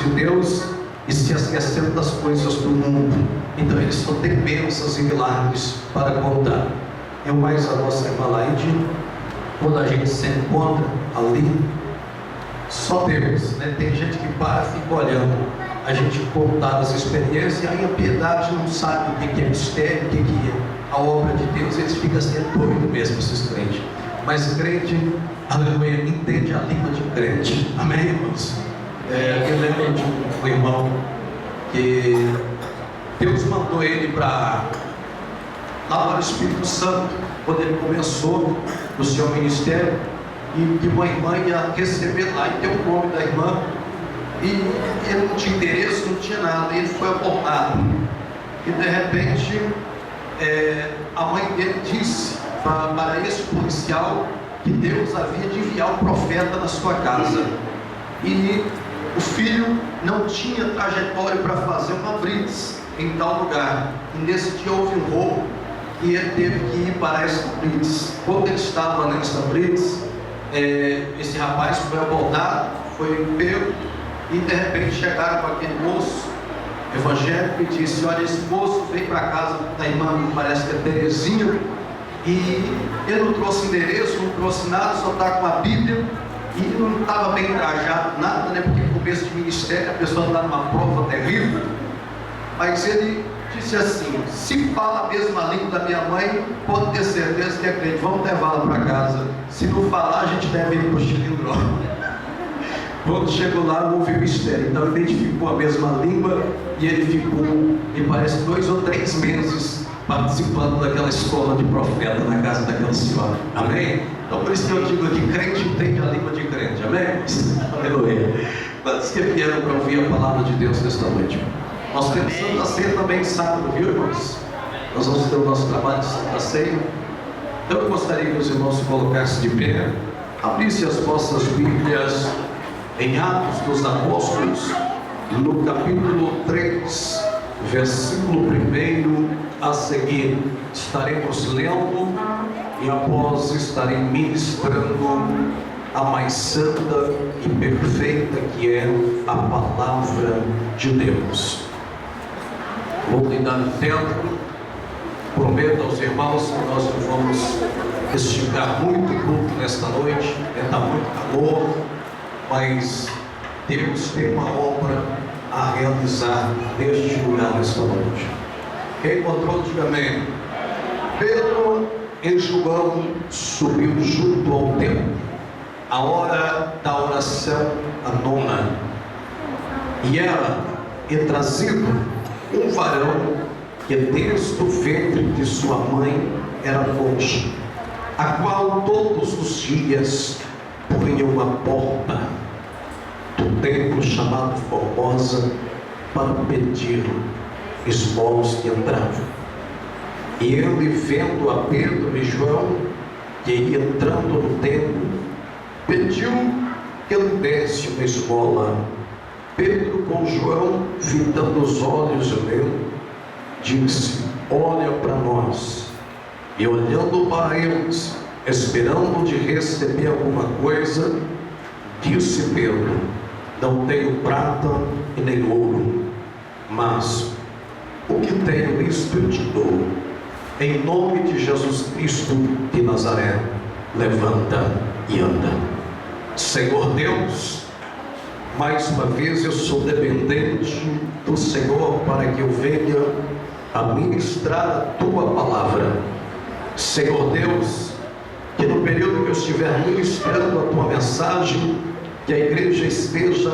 de Deus e se esquecendo das coisas do mundo. Então eles só têm bênçãos e milagres para contar. Eu mais a nossa irmã Laide, quando a gente se encontra ali, só Deus, né? Tem gente que para e fica olhando a gente contar as experiências, e aí a piedade não sabe o que é mistério, o que é a obra de Deus. Eles ficam assim doidos mesmo, esses crentes. Mas crente, aleluia, entende a língua de crente. Amém, irmãos? Eu lembro de um irmão que Deus mandou ele lá para o Espírito Santo, quando ele começou o seu ministério, e que uma irmã ia receber lá, e deu o nome da irmã, e ele não tinha interesse, não tinha nada, e ele foi abortado. E de repente, a mãe dele disse para esse policial que Deus havia de enviar um profeta na sua casa, e o filho não tinha trajetória para fazer uma blitz em tal lugar, e nesse dia houve um roubo, e ele teve que ir para essa blitz. Quando ele estava nessa blitz, esse rapaz foi abordado, foi pego, e de repente chegaram com aquele moço evangélico e disse: olha, esse moço veio para casa da irmã, parece que é Terezinha, e ele não trouxe endereço, não trouxe nada, só está com a Bíblia, e não estava bem engajado, nada, né? Porque no começo de ministério a pessoa está numa prova terrível. Mas ele disse assim: se fala a mesma língua da minha mãe, pode ter certeza que é crente, vamos levá-la para casa. Se não falar, a gente deve ir para o cilindro. Quando chegou lá, não houve mistério. Então identificou a mesma língua, e ele ficou, me parece, 2 ou 3 meses participando daquela escola de profeta na casa daquela senhora. Amém? Então por isso que eu digo que crente entende a língua de crente. Amém? Aleluia. Quantos que vieram para ouvir a palavra de Deus nesta noite? Nós temos Santa Ceia também sábado, viu, irmãos? Nós vamos ter o nosso trabalho de Santa Ceia. Então eu gostaria que os irmãos se colocassem de pé, abrissem as vossas Bíblias em Atos dos Apóstolos, no capítulo 3, versículo 1 a seguir. Estaremos lendo e após estarei ministrando a mais santa e perfeita, que é a palavra de Deus. Vou lhe dar tempo. Prometo aos irmãos que nós não vamos esticar muito o culto nesta noite, está muito calor, mas Deus tem uma obra a realizar neste lugar nesta noite. Quem encontrou, diga amém. Pedro e João subiu junto ao templo, a hora da oração, a 9ª, e era trazido um varão que desde o ventre de sua mãe era coxo, a qual todos os dias punham a porta do templo chamado Formosa para pedir esmolas que entravam. E ele, vendo a Pedro e João que ia entrando no templo, pediu que ele desse uma esmola. Pedro, com João, fitando os olhos nele, disse: olha para nós. E olhando para eles, esperando de receber alguma coisa, disse Pedro: não tenho prata e nem ouro, mas o que tenho, isto eu te dou. Em nome de Jesus Cristo de Nazaré, levanta e anda. Senhor Deus, mais uma vez eu sou dependente do Senhor para que eu venha a ministrar a tua palavra. Senhor Deus, que no período que eu estiver ministrando a tua mensagem, que a igreja esteja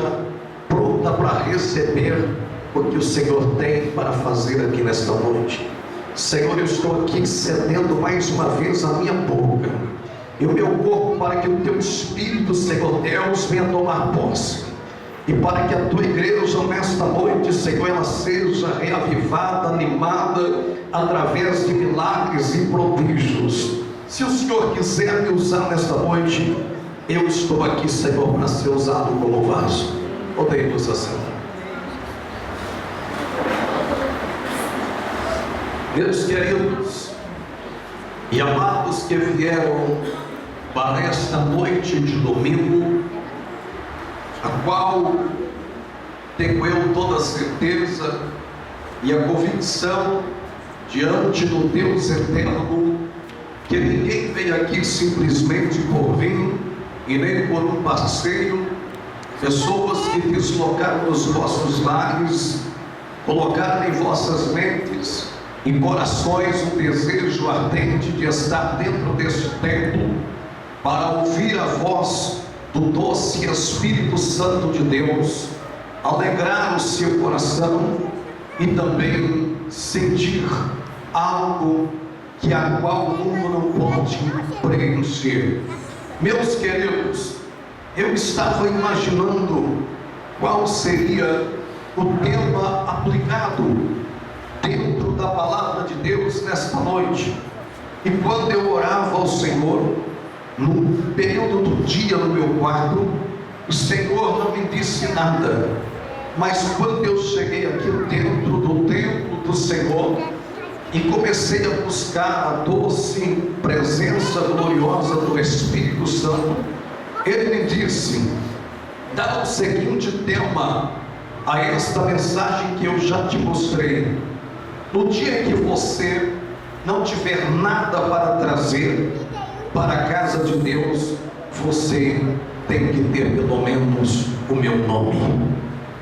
pronta para receber o que o Senhor tem para fazer aqui nesta noite. Senhor, eu estou aqui cedendo mais uma vez a minha boca e o meu corpo para que o teu Espírito, Senhor Deus, venha tomar posse, e para que a tua igreja nesta noite, Senhor, ela seja reavivada, animada através de milagres e prodígios. Se o Senhor quiser me usar nesta noite, eu estou aqui, Senhor, para ser usado como vaso. Podemos assim. Meus queridos e amados que vieram para esta noite de domingo, a qual tenho eu toda a certeza e a convicção diante do Deus eterno que ninguém vem aqui simplesmente por vir e nem por um passeio. Pessoas que deslocaram dos vossos lares, colocaram em vossas mentes e corações um desejo ardente de estar dentro deste templo para ouvir a voz do doce Espírito Santo de Deus, alegrar o seu coração e também sentir algo que a qual o mundo não pode preencher. Meus queridos, eu estava imaginando qual seria o tema aplicado dentro da palavra de Deus nesta noite. E quando eu orava ao Senhor, no período do dia no meu quarto, o Senhor não me disse nada. Mas quando eu cheguei aqui dentro do templo do Senhor e comecei a buscar a doce presença gloriosa do Espírito Santo, Ele me disse: dá o seguinte tema a esta mensagem que eu já te mostrei. No dia que você não tiver nada para trazer para a casa de Deus, você tem que ter pelo menos o meu nome.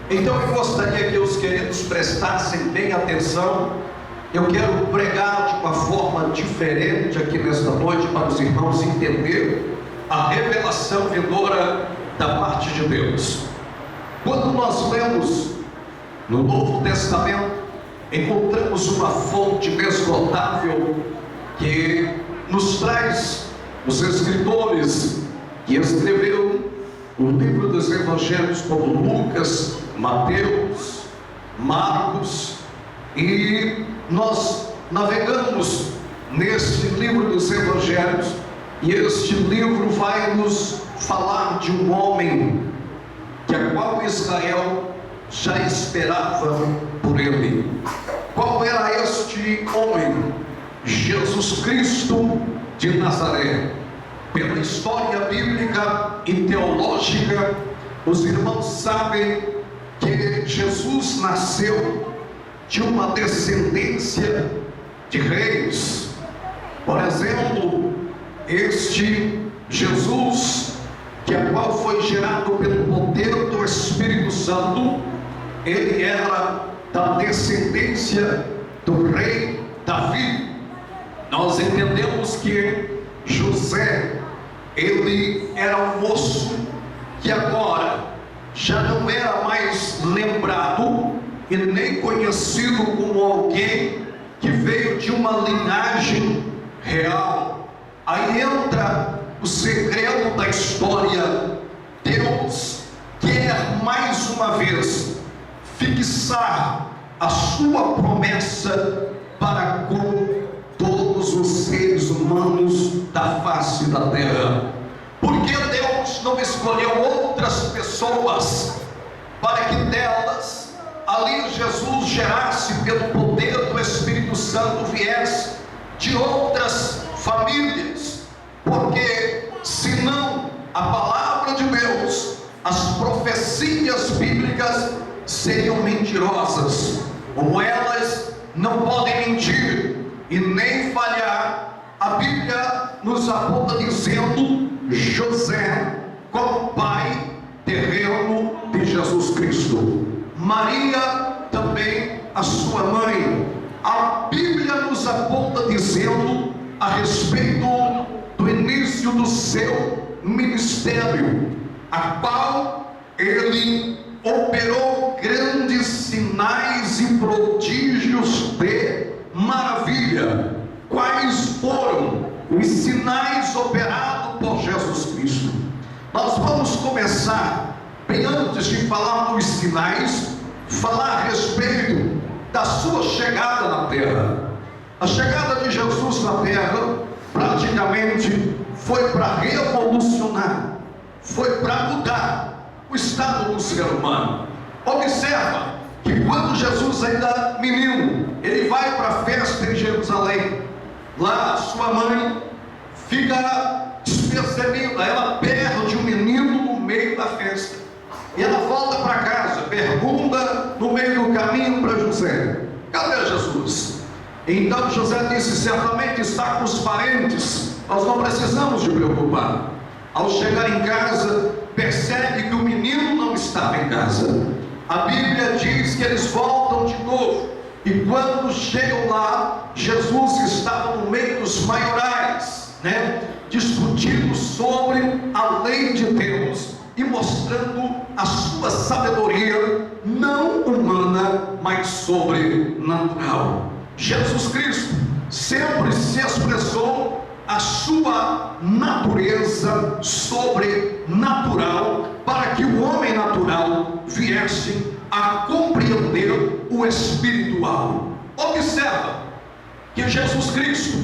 Então eu gostaria que os queridos prestassem bem atenção. Eu quero pregar de uma forma diferente aqui nesta noite para os irmãos entenderem a revelação vindoura da parte de Deus. Quando nós lemos no Novo Testamento, encontramos uma fonte inesgotável que nos traz os escritores que escreveram o livro dos Evangelhos, como Lucas, Mateus, Marcos, e nós navegamos neste livro dos Evangelhos, e este livro vai nos falar de um homem que a qual Israel já esperava por ele. Qual era este homem? Jesus Cristo de Nazaré. Pela história bíblica e teológica, os irmãos sabem que Jesus nasceu de uma descendência de reis. Por exemplo, este Jesus, que a qual foi gerado pelo poder do Espírito Santo, ele era da descendência do rei Davi. Nós entendemos que José, ele era um moço que agora já não era mais lembrado e nem conhecido como alguém que veio de uma linhagem real. Aí entra o segredo da história. Deus quer mais uma vez fixar a sua promessa para com todos os seres humanos da face da terra. Porque Deus não escolheu outras pessoas para que delas ali Jesus gerasse, pelo poder do Espírito Santo, viesse de outras famílias? Porque senão a palavra de Deus, as profecias bíblicas seriam mentirosas. Como elas não podem mentir e nem falhar, a Bíblia nos aponta dizendo José como pai terreno de Jesus Cristo, Maria também a sua mãe. A Bíblia nos aponta dizendo a respeito do início do seu ministério, a qual ele operou grandes sinais e prodígios de maravilha. Quais foram os sinais operados por Jesus Cristo? Nós vamos começar, bem antes de falar dos sinais, falar a respeito da sua chegada na terra. A chegada de Jesus na terra praticamente foi para revolucionar, foi para mudar o estado do ser humano. Observa que quando Jesus ainda menino, ele vai para a festa em Jerusalém. Lá sua mãe fica despercebida, ela perde o menino no meio da festa, e ela volta para casa. pergunta no meio do caminho para José: cadê Jesus? Então José disse: certamente está com os parentes, nós não precisamos de preocupar. Ao chegar em casa, percebe que o menino não estava em casa. A Bíblia diz que eles voltam de novo, e quando chegam lá, Jesus estava no meio dos maiorais, discutindo sobre a lei de Deus e mostrando a sua sabedoria não humana, mas sobrenatural. Jesus Cristo sempre se expressou a sua natureza sobrenatural, para que o homem natural viesse a compreender o espiritual. Observa que Jesus Cristo,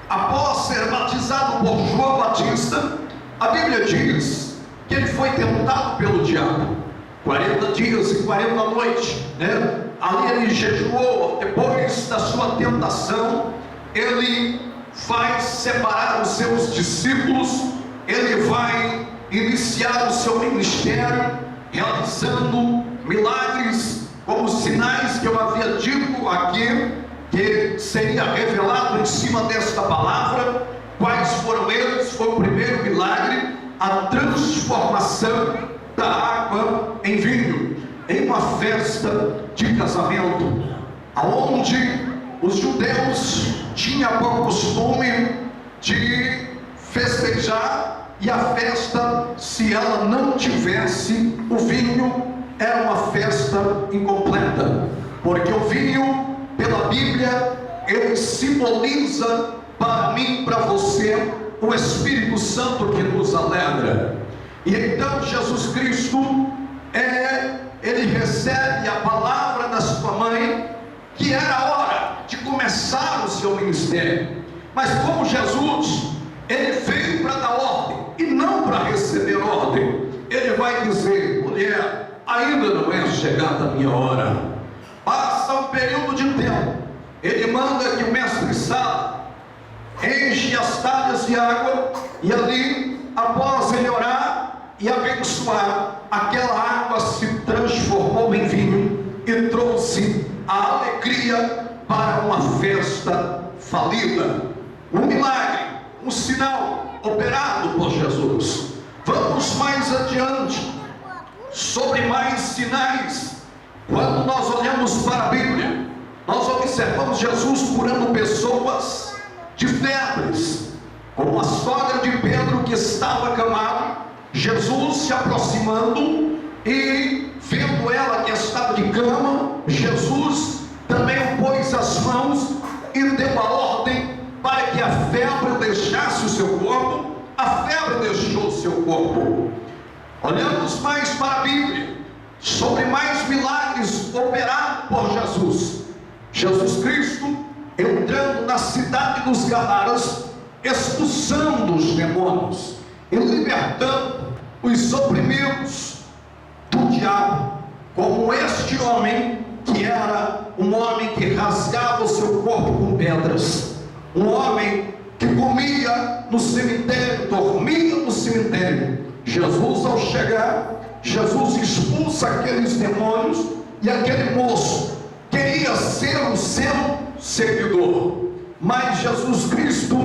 após ser batizado por João Batista, a Bíblia diz que ele foi tentado pelo diabo 40 dias e 40 noites, ali ele jejuou. Depois da sua tentação, ele vai separar os seus discípulos, ele vai iniciar o seu ministério, realizando milagres, como os sinais que eu havia dito aqui, que seria revelado em cima desta palavra. Quais foram eles? Foi o primeiro milagre, a transformação da água em vinho, em uma festa de casamento, aonde os judeus tinham por costume de festejar, e a festa, se ela não tivesse o vinho, era uma festa incompleta, porque o vinho, pela Bíblia, ele simboliza para mim e para você o Espírito Santo que nos alegra. E então Jesus Cristo, ele recebe a palavra da sua mãe, que era a hora de começar o seu ministério. Mas como Jesus, ele veio para dar ordem e não para receber ordem, ele vai dizer: mulher, ainda não é chegada a minha hora. Passa um período de tempo, ele manda que o mestre-sala enche as talhas de água, e ali, após ele orar e abençoar, aquela água se transformou em vinho e trouxe a alegria para uma festa falida. Um milagre, um sinal operado por Jesus. Vamos mais adiante sobre mais sinais. Quando nós olhamos para a Bíblia, nós observamos Jesus curando pessoas de febres, como a sogra de Pedro que estava acamado. Jesus se aproximando e vendo ela que estava de cama, Jesus também pôs as mãos e deu a ordem para que a febre deixasse o seu corpo. A febre deixou o seu corpo. Olhamos mais para a Bíblia sobre mais milagres operados por Jesus. Jesus Cristo entrando na cidade dos Gadaras, expulsando os demônios e libertando os oprimidos do diabo, como este homem, que era um homem que rasgava o seu corpo com pedras, um homem que comia no cemitério, dormia no cemitério. Jesus, ao chegar, Jesus expulsa aqueles demônios, e aquele moço queria ser o seu seguidor, mas Jesus Cristo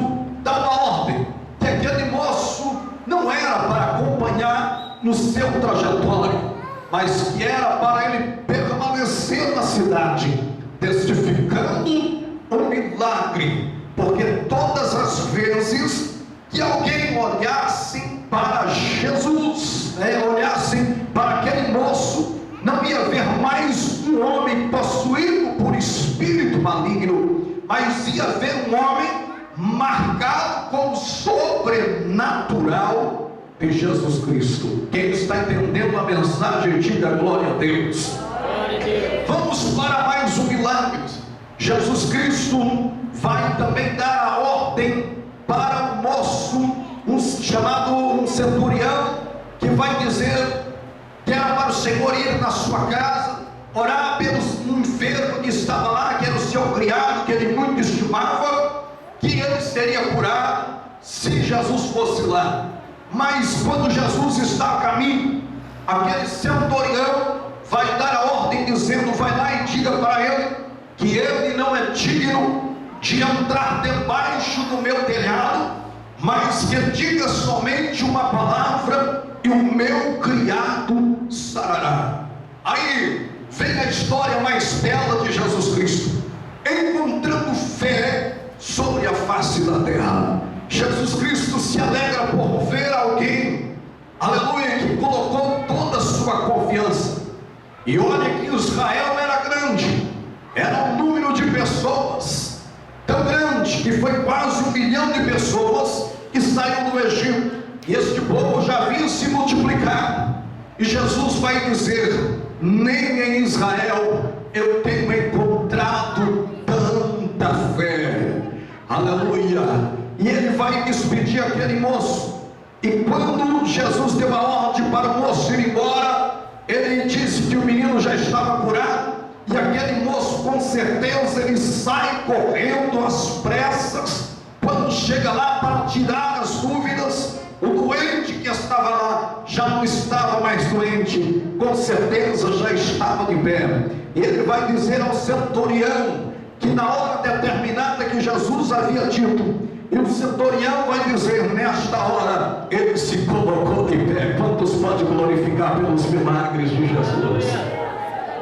dá uma ordem que aquele moço não era para acompanhar no seu trajetório, mas que era para ele permanecer na cidade, testificando um milagre, porque todas as vezes que alguém olhasse para Jesus, olhasse para aquele moço, não ia ver mais um homem possuído por espírito maligno, mas ia ver um homem marcado com o sobrenatural de Jesus Cristo. Quem está entendendo a mensagem, diga glória a Deus. Vamos para mais um milagre. Jesus Cristo vai também dar a ordem para o moço, chamado um centurião, que vai dizer que era para o Senhor ir na sua casa, orar pelo enfermo que estava lá, que era o seu criado, que ele muito estimava, que ele seria curado se Jesus fosse lá. Mas quando Jesus está a caminho, aquele centurião vai dar a ordem dizendo: vai lá e diga para ele que ele não é digno de entrar debaixo do meu telhado, mas que diga somente uma palavra e o meu criado sarará. Aí vem a história mais bela de Jesus Cristo, encontrando fé sobre a face da terra. Jesus Cristo se alegra por ver alguém, aleluia, que colocou toda a sua confiança. E olha que Israel era grande, era um número de pessoas tão grande que foi quase 1 milhão de pessoas que saíram do Egito, e este povo já havia se multiplicado. E Jesus vai dizer: nem em Israel eu tenho encontrado tanta fé, aleluia. E ele vai despedir aquele moço, e quando Jesus deu a ordem para o moço ir embora, ele disse que o menino já estava curado. E aquele moço, com certeza, ele sai correndo às pressas. Quando chega lá para tirar as dúvidas, o doente que estava lá já não estava mais doente, com certeza já estava de pé. E ele vai dizer ao centurião que na hora determinada que Jesus havia dito, e o centurião vai dizer: nesta hora ele se colocou de pé. Quantos podem glorificar pelos milagres de Jesus?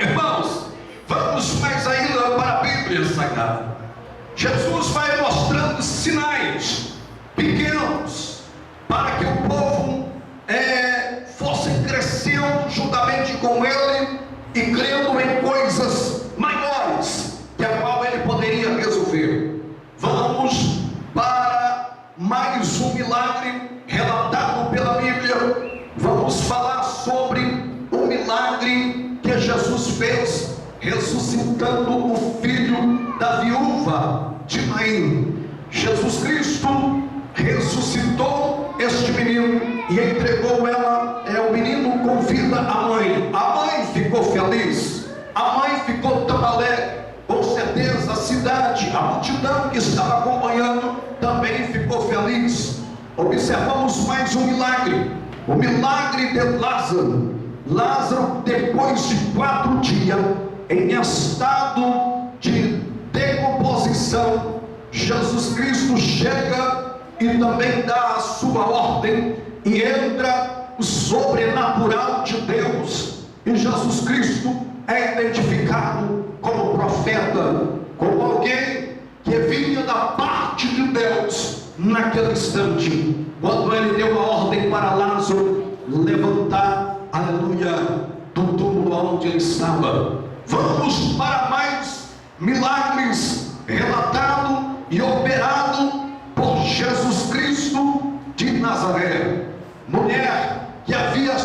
Irmãos, vamos mais ainda para a Bíblia Sagrada. Jesus vai mostrando sinais pequenos para que o povo fosse crescendo juntamente com ele e crendo em coisas maiores que a qual ele poderia resolver. Vamos para mais um milagre relatado pela Bíblia. Vamos falar sobre o milagre que Jesus fez ressuscitando o filho da viúva de Naim. Jesus Cristo ressuscitou este menino e entregou ela, o menino com vida à mãe. A mãe ficou feliz, a mãe ficou tão alegre. Com certeza a cidade, a multidão que estava acompanhando também ficou feliz. Observamos mais um milagre, o milagre de Lázaro. Lázaro, depois de 4 dias em estado de decomposição, Jesus Cristo chega e também dá a sua ordem, e entra o sobrenatural de Deus. E Jesus Cristo é identificado como profeta, como alguém que vinha da parte de Deus naquele instante, quando ele deu a ordem para Lázaro levantar, aleluia, do túmulo onde ele estava. Vamos para mais milagres relatados e operados por Jesus Cristo de Nazaré. Mulher que havia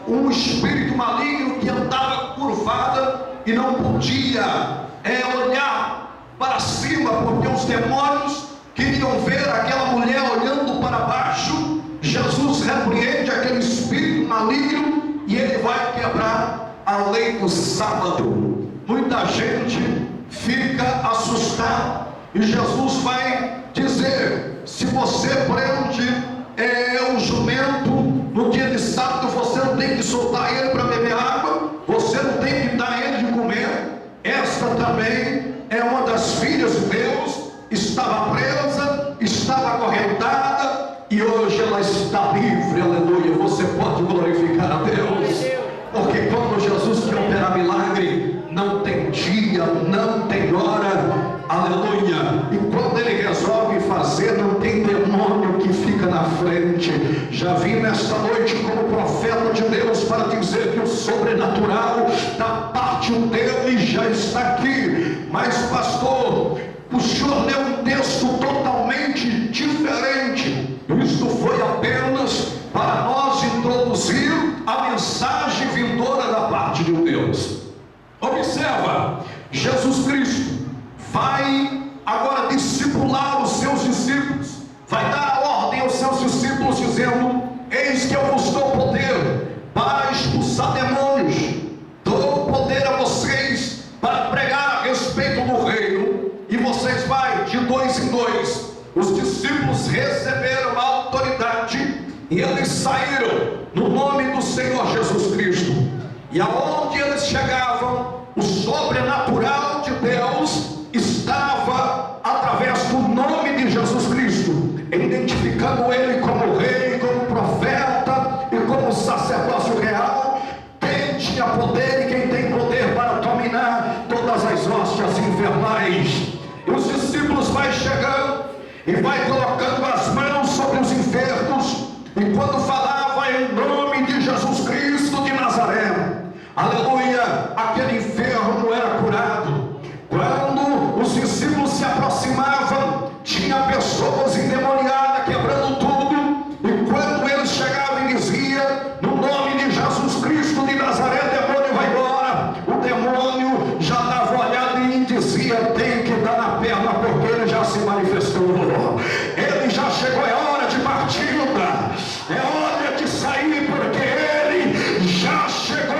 um espírito maligno, que andava curvada e não podia olhar para cima, porque os demônios queriam ver aquela mulher olhando para baixo. Jesus repreende aquele espírito maligno e ele vai quebrar a lei do sábado. Muita gente fica assustada e Jesus vai dizer: se você prende o jumento no dia de sábado, você não tem que soltar ele para beber água, você não tem que dar ele de comer. Esta também é uma das filhas de Deus, estava presa, estava acorrentada, e hoje ela está livre, aleluia. Você pode glorificar a Deus, porque quando Jesus quer operar milagre, não tem dia, não tem hora, aleluia. E quando ele resolve fazer, não tem demônio que fica na frente. Já vim nesta noite como profeta de Deus para dizer que o sobrenatural da parte dele já está aqui. Mas pastor, o senhor leu um texto totalmente diferente. Isto foi apenas para nós introduzir a mensagem vindoura da parte de Deus. Observa, Jesus Cristo vai agora discipular os seus discípulos, vai dar a ordem aos seus discípulos dizendo: eis que eu vos dou poder para expulsar demônios, dou poder a vocês para pregar a respeito do reino, e vocês vai de 2 em 2. Os discípulos receberam a autoridade e eles saíram no nome do Senhor Jesus Cristo. E aonde eles chegavam, o sobrenatural de Deus estava através do nome de Jesus Cristo, identificando ele como rei, como profeta e como sacerdócio real. Quem tinha poder e quem tem poder para dominar todas as hóstias infernais. E os discípulos vai chegando e vai colocando as mãos sobre os enfermos, e quando falava em nome de Jesus Cristo de Nazaré, aleluia, aquele enfermo era curado. Quando os discípulos se aproximavam, tinha pessoas endemoniadas quebrando tudo, e quando eles chegavam e dizia no nome de Jesus Cristo de Nazaré, demônio vai embora. O demônio já dava olhada e dizia: tem que dar na perna, porque ele já se manifestou, ele já chegou. É hora de partida, é hora de sair, porque ele já chegou.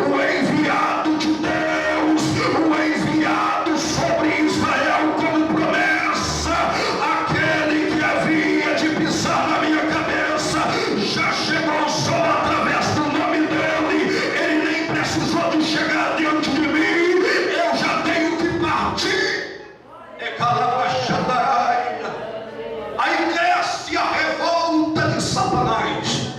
O enviado de Deus, o enviado sobre Israel como promessa, aquele que havia de pisar na minha cabeça, já chegou só através do nome dele. Ele nem precisou de chegar diante de mim, eu já tenho que partir. É Calabachandarai. Aí cresce a revolta de Satanás,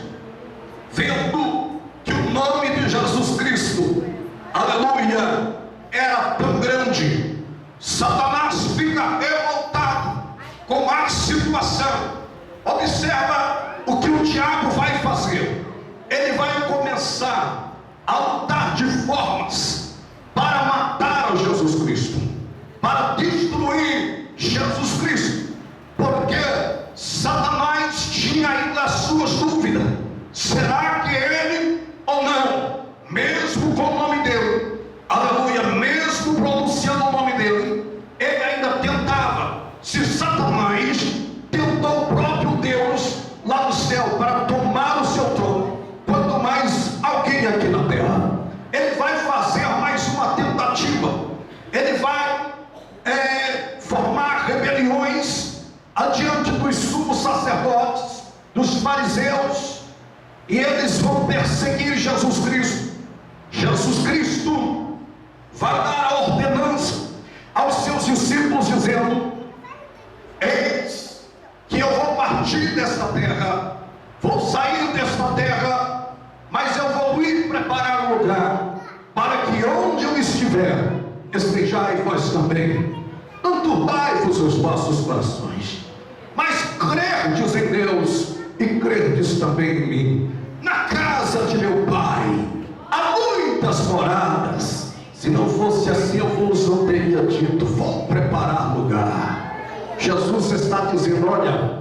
vendo que o nome de Jesus Cristo, aleluia, era tão grande. Satanás fica revoltado com a situação. Observa o que o diabo vai fazer. Ele vai começar a lutar de formas para matar o Jesus Cristo, para destruir Jesus Cristo, porque Satanás tinha ainda as suas dúvidas. Será que ele ou não, mesmo com o nome dele, aleluia, mesmo pronunciando o nome dele, ele ainda tentava. Se Satanás tentou o próprio Deus lá no céu para tomar o seu trono, quanto mais alguém aqui na terra. Ele vai fazer mais uma tentativa. Ele vai formar rebeliões adiante dos sumos sacerdotes, dos fariseus, e eles vão perseguir Jesus Cristo. Jesus Cristo vai dar a ordenança aos seus discípulos, dizendo: eis que eu vou partir desta terra, vou sair desta terra, mas eu vou ir preparar um lugar, para que onde eu estiver, estejais vós também. Não turbai-vos os vossos corações, mas crerdes em Deus e crerdes também em mim. Na casa de meu Pai há muitas moradas. Se não fosse assim, eu vos não teria dito: vou preparar lugar. Jesus está dizendo: olha,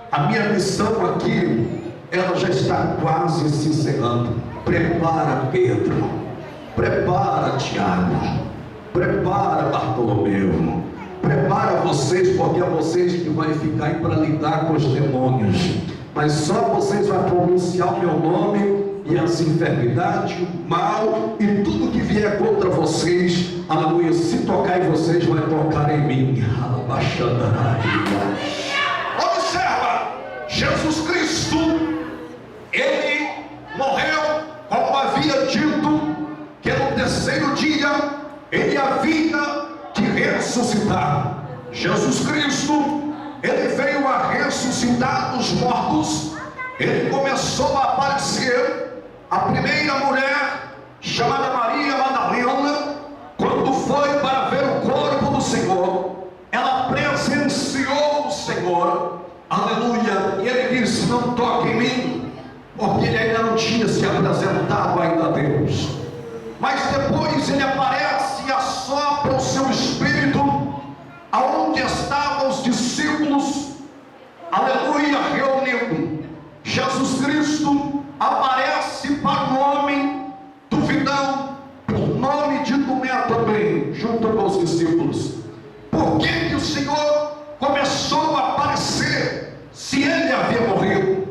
a minha missão aqui, ela já está quase se encerrando. Prepara Pedro, prepara Tiago, prepara Bartolomeu, prepara vocês, porque é vocês que vai ficar aí para lidar com os demônios. Mas só vocês vão pronunciar o meu nome, e as enfermidades, o mal e tudo que vier contra vocês, aleluia, se tocar em vocês, vai tocar em mim. Observa, Jesus Cristo, ele morreu, como havia dito, que no terceiro dia ele havia de ressuscitar. Jesus Cristo, ele veio a ressuscitar dos mortos. Ele começou a aparecer. A primeira mulher, chamada Maria Madalena, quando foi para ver o corpo do Senhor, ela presenciou o Senhor, aleluia, e ele disse: não toque em mim, porque ele ainda não tinha se apresentado ainda a Deus. Mas depois ele aparece e assopra o seu espírito aonde estavam os discípulos, aleluia, reunidos. Jesus Cristo aparece para o homem duvidão, por nome de Tomé também, junto com os discípulos. Por que o Senhor começou a aparecer, se ele havia morrido?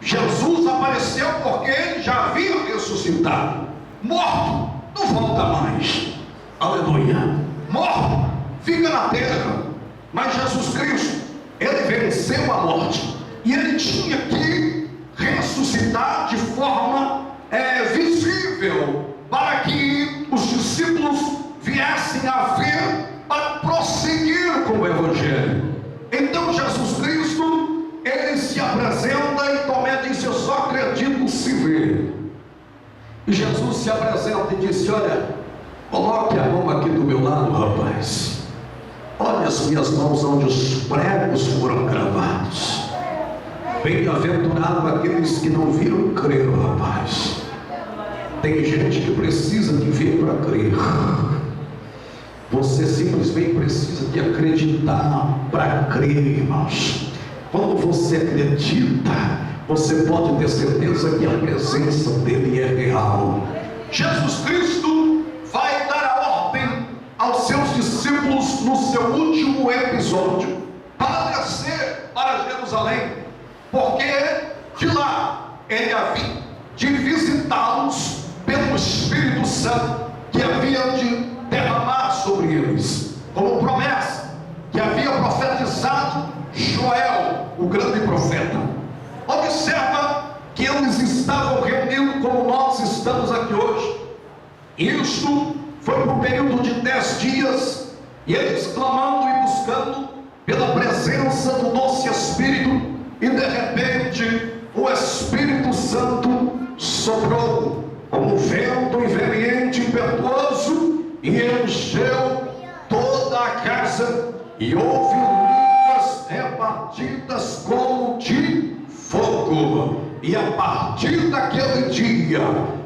Jesus apareceu porque ele já havia ressuscitado. Morto não volta mais, aleluia. Morto fica na terra, mas Jesus Cristo, ele venceu a morte, e ele tinha que ressuscitar de forma visível E Jesus se apresenta e disse: olha, coloque a mão aqui do meu lado, rapaz. Olha as minhas mãos onde os pregos foram cravados. Bem-aventurado aqueles que não viram e creram, rapaz. Tem gente que precisa de ver para crer. Você simplesmente precisa de acreditar para crer, irmãos. Quando você acredita, você pode ter certeza que a presença dele é real. Jesus Cristo vai dar a ordem aos seus discípulos no seu último episódio para descer para Jerusalém, porque de lá ele havia de visitá-los pelo Espírito Santo que havia de derramar sobre eles, como promessa que havia profetizado Joel, o grande profeta. Observa que eles estavam reunidos como nós estamos aqui hoje. Isto foi por um período de 10 dias, e eles clamando e buscando pela presença do doce Espírito, e de repente o Espírito Santo soprou como vento inveniente e impetuoso, e encheu toda a casa, e houve línguas repartidas como de fogo. E a partir daquele dia,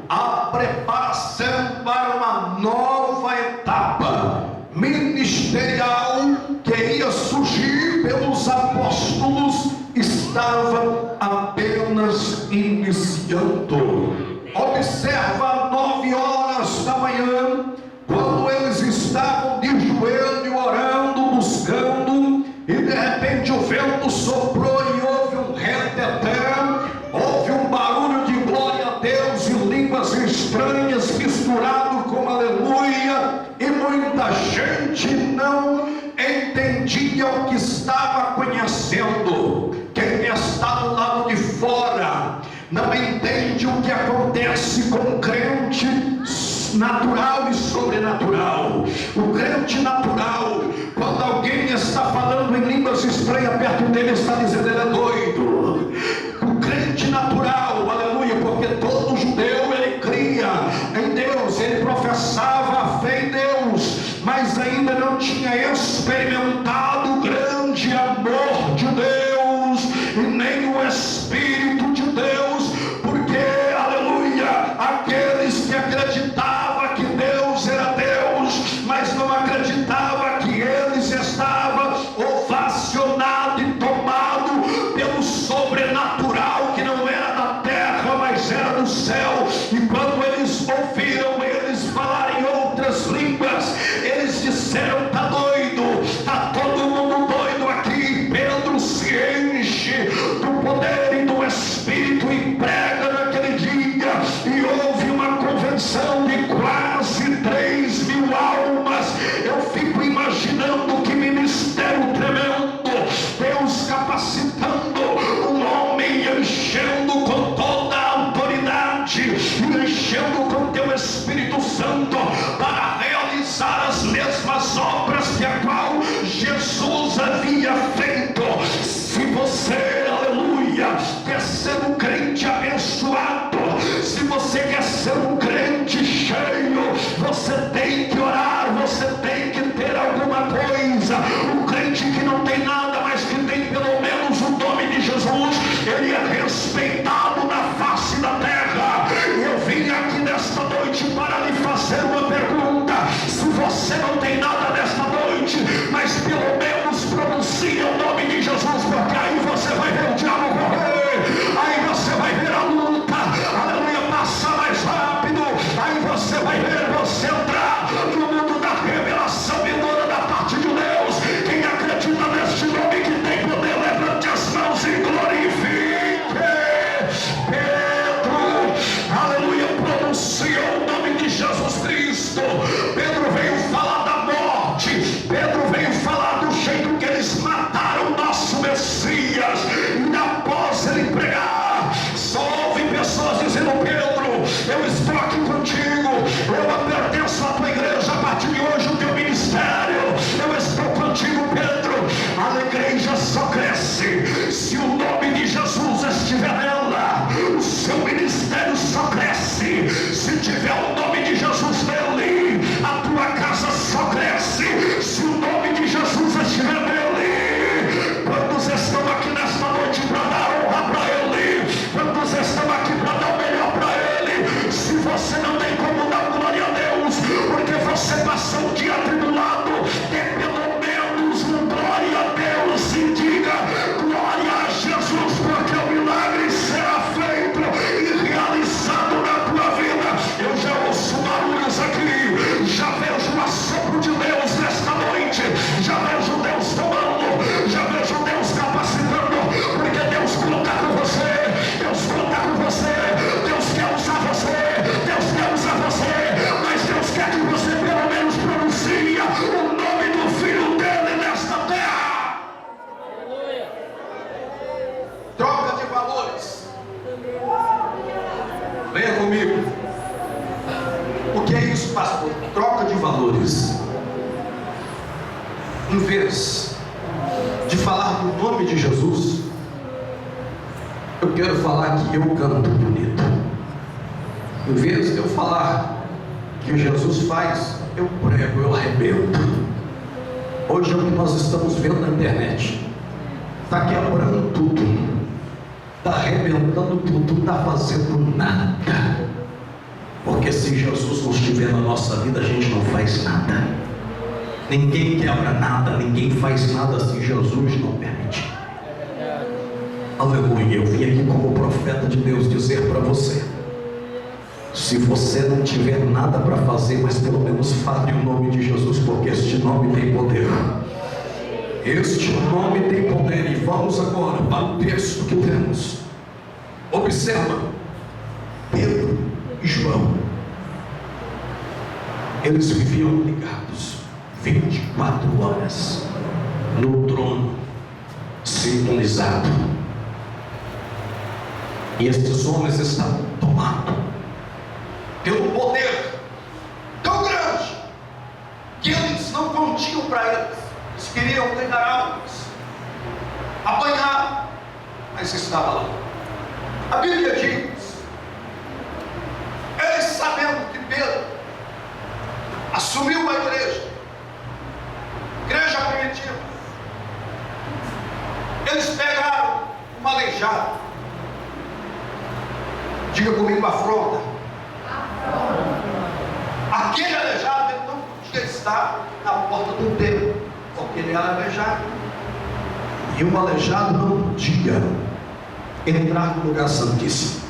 a preparação para uma nova etapa ministerial que ia surgir pelos apóstolos estava apenas iniciando. Observa 9 horas da manhã, quando eles estavam de joelho orando, buscando, e de repente o vento soprou e houve um reteté, houve um barulho de glória a Deus e línguas estranhas misturado com aleluia, e muita gente não entendia o que estava conhecendo. Quem está do lado de fora não entende o que acontece com o crente natural e sobrenatural. O crente natural, quando alguém está falando em línguas estranhas perto dele, está dizendo ele é doido. O crente natural, aleluia, porque todo judeu ele cria em Deus, ele professava a fé em Deus, mas ainda não tinha experimentado o grande amor de Deus e nem o Espírito de Deus, porque, aleluia, aqueles que acreditavam que Deus era Deus, mas não acreditava que eles estavam ovacionados e tomados pelo sobrenatural, que não era da terra, mas era do céu. E quando eles ouviram eles falarem outras línguas, eles disseram: tá doido, tá todo mundo doido aqui. Pedro se enche do poder e do Espírito e prega naquele dia, e houve uma convenção de quase 3.000 almas. Eu fico imaginando que ministério tremendo, Deus capacitando um homem, enchendo com toda a autoridade e enchendo com teu Espírito Santo para realizar as mesmas obras que a qual Jesus havia feito. Se você, aleluia, quer ser um crente abençoado, se você quer ser um crente cheio, você tem que orar, você tem que ter alguma coisa. O crente que não tem nada, mas que tem pelo menos o nome de Jesus, ele é respeitado na face da terra. Eu vim aqui nesta noite para lhe fazer uma pergunta: se você não tem nada nesta noite, mas pelo menos pronuncia o nome de Jesus, porque aí você vai ver o diabo correr, aí você vai ver a luta, aleluia, passar mais rápido, aí você vai ver você entrar no mundo da revelação vindoura da parte de Deus. Quem acredita neste nome que tem poder, levante as mãos e glorifique. Pedro, aleluia, pronunciou o nome de Jesus Cristo. Pedro veio falar da morte, Pedro veio falar do jeito que eles mataram o nosso Messias, e após ele pregar, só houve pessoas dizendo: Pedro, eu estou aqui contigo, eu pertenço à tua igreja, a partir de hoje o teu ministério, eu estou contigo, Pedro. A igreja só cresce se o nome de Jesus estiver nela, o seu ministério só cresce se pastor, troca de valores. Em vez de falar do nome de Jesus, eu quero falar que eu canto bonito. Em vez de eu falar que Jesus faz, eu prego, eu arrebento. Hoje é o que nós estamos vendo na internet. Está quebrando tudo, está arrebentando tudo, não está fazendo nada. Porque se Jesus não estiver na nossa vida, a gente não faz nada. Ninguém quebra nada, ninguém faz nada se Jesus não permitir. Aleluia. Eu vim aqui como profeta de Deus dizer para você: se você não tiver nada para fazer, mas pelo menos fale o nome de Jesus, porque este nome tem poder. Este nome tem poder. E vamos agora para o texto que temos. Observa, Pedro e João, eles viviam ligados 24 horas no trono, sintonizado. E esses homens estavam tomados pelo poder tão grande que eles não continham para eles. Eles queriam ganhar almas, apanhar, mas estava lá. A Bíblia diz, eles sabendo que Pedro assumiu a igreja primitiva, eles pegaram uma aleijada. Diga comigo, afronta. Aquele aleijado, ele não podia estar na porta do templo, porque ele era aleijado. E o aleijado não podia entrar no lugar santíssimo.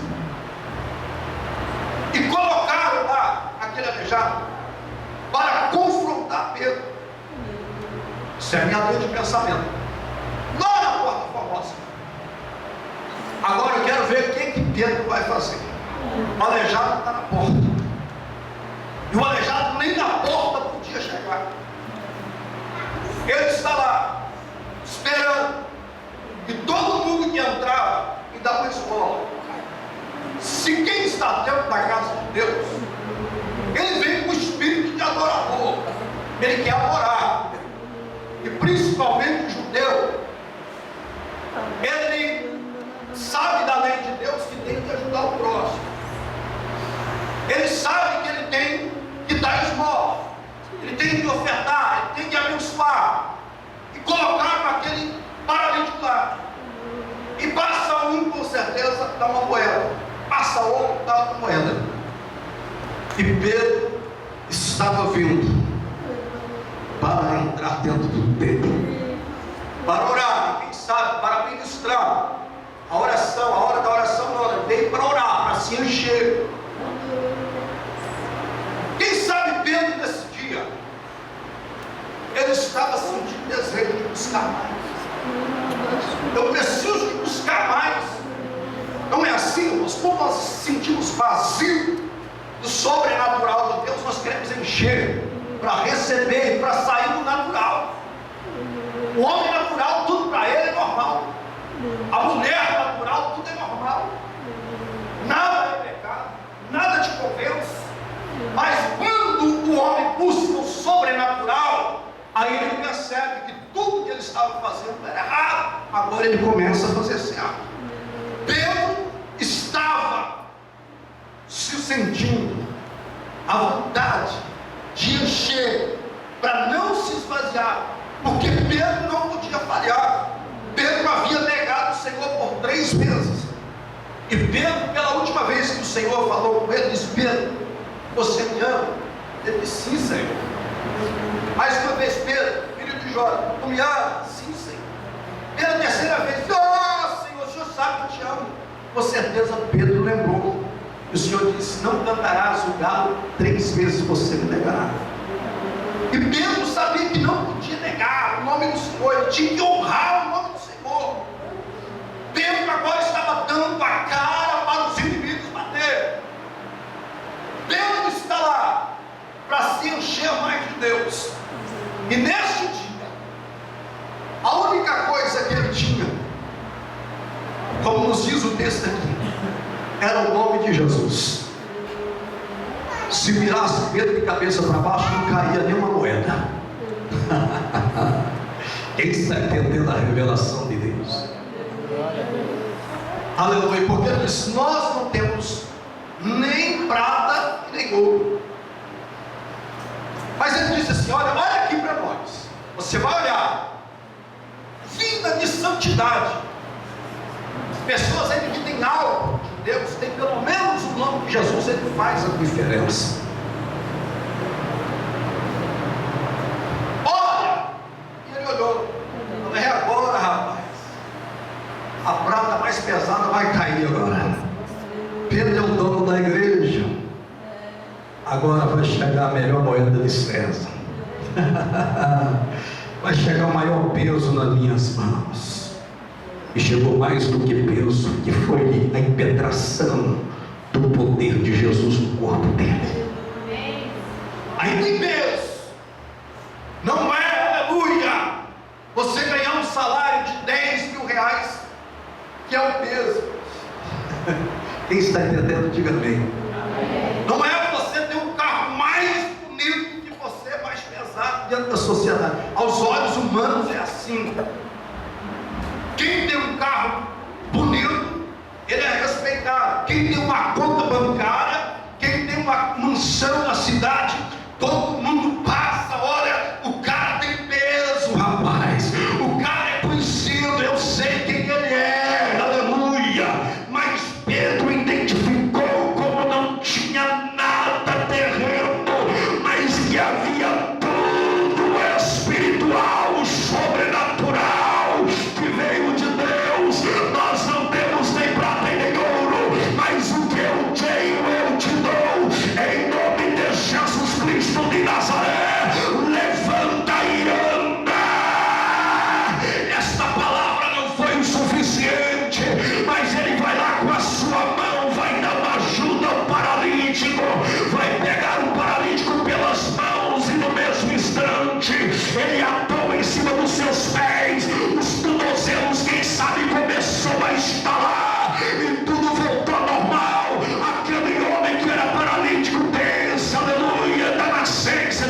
E colocaram lá aquele aleijado para confrontar Pedro. Isso é a minha linha de pensamento. Lá na porta famosa. Agora eu quero ver o que Pedro vai fazer. O aleijado está na porta. E o aleijado nem na porta podia chegar. Ele está lá, esperando. E todo mundo que entrava e dava uma esmola. Se quem está dentro da casa de Deus, ele vem com o espírito de adorador. Ele quer adorar. E principalmente o judeu, ele sabe da lei de Deus que tem que ajudar o próximo. Ele sabe que ele tem que dar esmola, ele tem que ofertar, ele tem que abençoar. E colocaram aquele paralítico lá. E passa um, com certeza, dá uma moeda. Passa outro, dá outra moeda. E Pedro estava vindo para entrar dentro do templo, para orar, quem sabe, para ministrar. A oração, a hora da oração não, ele veio para orar, para se encher. Quem sabe Pedro nesse dia, ele estava sentindo desejo de buscar mais. Eu preciso de buscar mais. Não é assim, irmãos? Quando nós sentimos vazio do sobrenatural de Deus, nós queremos encher para receber, para sair do natural. O homem natural, tudo para ele é normal. A mulher natural, tudo é normal. Nada é pecado, nada te convence. Mas quando o homem busca o sobrenatural, aí ele percebe que tudo que ele estava fazendo era errado. Agora ele começa a fazer certo. Pedro estava se sentindo à vontade de encher, para não se esvaziar, porque Pedro não podia falhar. Pedro havia negado o Senhor por 3 vezes. E Pedro, pela última vez que o Senhor falou com ele, disse: Pedro, você me ama? Ele disse: sim, Senhor. Mais uma vez: Pedro, filho de Jó, tu me amas? Sim, Senhor. Pela terceira vez: oh, Senhor, o Senhor sabe que eu te amo. Com certeza Pedro lembrou. E o Senhor disse: não cantarás o galo 3 vezes, você me negará. E Pedro sabia que não podia negar o nome do Senhor, ele tinha que honrar o nome do Senhor. Pedro agora estava dando a cara para os inimigos bater. Pedro está lá para se encher mais de Deus. E neste dia, a única coisa que ele tinha, como nos diz o texto aqui, era o nome de Jesus. Se virasse Pedro de cabeça para baixo, não caía nenhuma moeda. Quem está entendendo a revelação de Deus? Aleluia. Porque ele disse: nós não temos nem prata e nem ouro, mas ele disse assim: olha aqui para nós. Você vai olhar vida de santidade, pessoas aí que têm algo de Deus, tem pelo menos o nome de Jesus, ele faz a diferença. Olha, e ele olhou: é agora, rapaz, a prata mais pesada vai cair agora. Pedro é o dono da igreja, agora vai chegar a melhor moeda de César. Vai chegar o maior peso nas minhas mãos. E chegou mais do que peso, que foi a impetração do poder de Jesus no corpo dele. Aí tem peso. Não é, aleluia, você ganhar um salário de 10 mil reais, que é o peso. Quem está entendendo, diga amém. Não é você ter um carro mais bonito que você, mais pesado dentro da sociedade. Aos olhos humanos é assim. Quem tem um carro bonito, ele é respeitado. Quem tem uma conta bancária, quem tem uma mansão na cidade, todo mundo passa. Olha, o cara tem peso, rapaz. O cara é conhecido, eu sei quem ele é, aleluia. Mas Pedro identificou como não tinha nada terreno, mas que havia tudo espiritual, sobrenatural, que veio de Deus. Nós não temos nem prata e nem ouro, mas o que eu tenho eu te dou, em nome de Jesus Cristo de Nazaré. Levanta e anda. Esta palavra não foi o suficiente, mas ele vai lá com a sua mão, vai dar uma ajuda ao paralítico, vai pegar o paralítico pelas mãos, e no mesmo instante ele atou em cima dos seus pés, os tornozelos, quem sabe, começou a estalar e tudo voltou ao normal. Aquele homem que era paralítico, desce, aleluia, da nascença,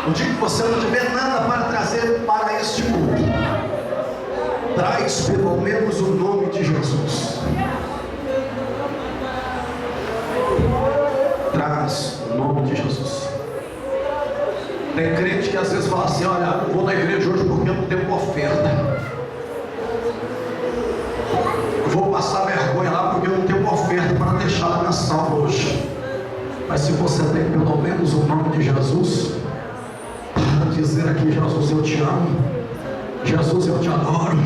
No dia que você não tiver nada para trazer para este culto, traz pelo menos o nome de Jesus. Traz o nome de Jesus. Tem crente que às vezes fala assim: olha, eu vou na igreja hoje porque eu não tenho uma oferta. Eu vou passar vergonha lá porque eu não tenho uma oferta para deixar na minha salva hoje. Mas se você tem pelo menos o nome de Jesus, para dizer aqui: Jesus, eu te amo, Jesus, eu te adoro,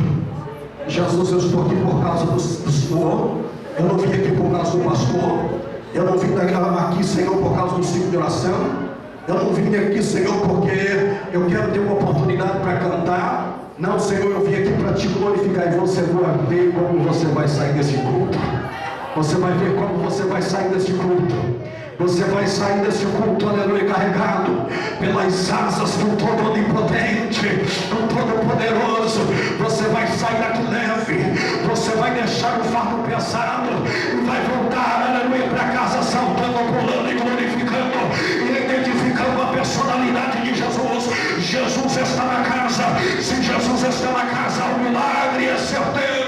Jesus, eu estou aqui por causa do Senhor, eu não vim aqui por causa do pastor, eu não vim aqui, Senhor, por causa do ciclo de oração, eu não vim aqui, Senhor, porque eu quero ter uma oportunidade para cantar. Não, Senhor, eu vim aqui para te glorificar. E você vai ver como você vai sair desse culto. Você vai ver como você vai sair desse culto. Você vai sair desse culto, aleluia, carregado pelas asas do todo onipotente, do todo poderoso. Você vai sair daqui leve. Você vai deixar o fardo pesado e vai voltar, aleluia, para casa saltando, pulando e glorificando e identificando a personalidade de Jesus. Jesus está na casa. Se Jesus está na casa, o milagre é certeiro.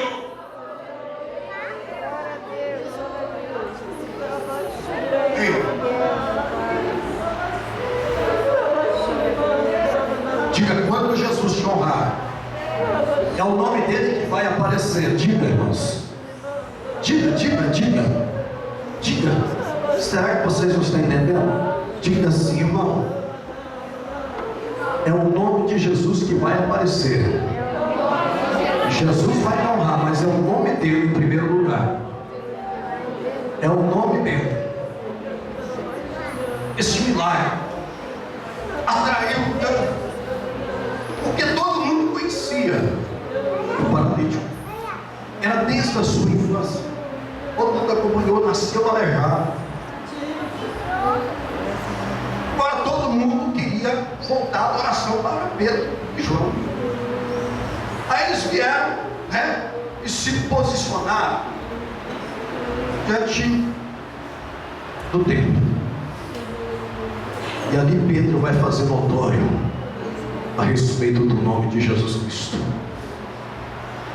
Diga: quando Jesus te honrar, é o nome dele que vai aparecer. Diga, irmãos. Diga. Será que vocês não estão entendendo? Diga assim: irmão, é o nome de Jesus que vai aparecer. Jesus vai te honrar, mas é o nome dele em primeiro lugar. É o nome dele. Esse milagre atraiu tanto, porque todo mundo conhecia o paralítico. Era desde a sua infância. Todo mundo acompanhou, nasceu aleijado. Agora todo mundo queria voltar a oração para Pedro e João. Aí eles vieram, e se posicionaram diante do templo. E ali Pedro vai fazer notório a respeito do nome de Jesus Cristo.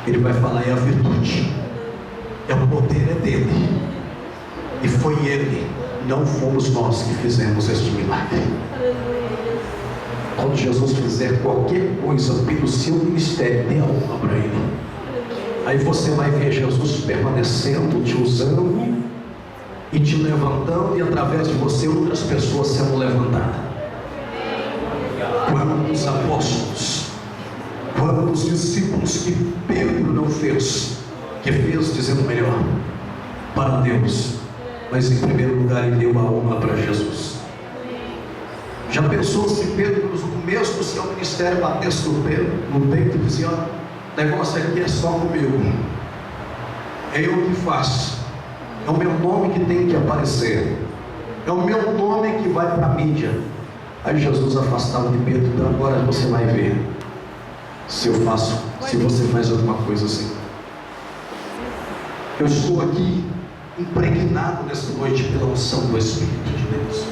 Ele vai falar: é a virtude, é o poder, é dele, e foi ele, não fomos nós que fizemos este milagre. Quando Jesus fizer qualquer coisa pelo seu ministério, dê a honra para ele. Aí você vai ver Jesus permanecendo, te usando e te levantando, e através de você outras pessoas sendo levantadas. Quantos apóstolos, quantos discípulos que Pedro não fez, que fez dizendo melhor para Deus, mas em primeiro lugar ele deu a honra para Jesus. Já pensou se Pedro no começo do seu ministério batesse no peito e dizia: o negócio aqui é só comigo, é eu que faço, é o meu nome que tem que aparecer, é o meu nome que vai para a mídia. Aí Jesus afastava de Pedro: então agora você vai ver se eu faço, se você faz alguma coisa assim. Eu estou aqui impregnado nessa noite pela unção do Espírito de Deus.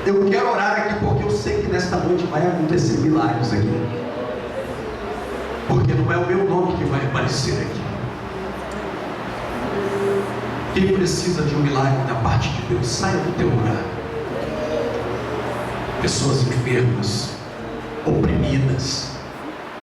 Eu quero orar aqui porque eu sei que nesta noite vai acontecer milagres aqui, porque não é o meu nome que vai aparecer aqui. Quem precisa de um milagre da parte de Deus, saia do teu lugar. Pessoas enfermas, oprimidas,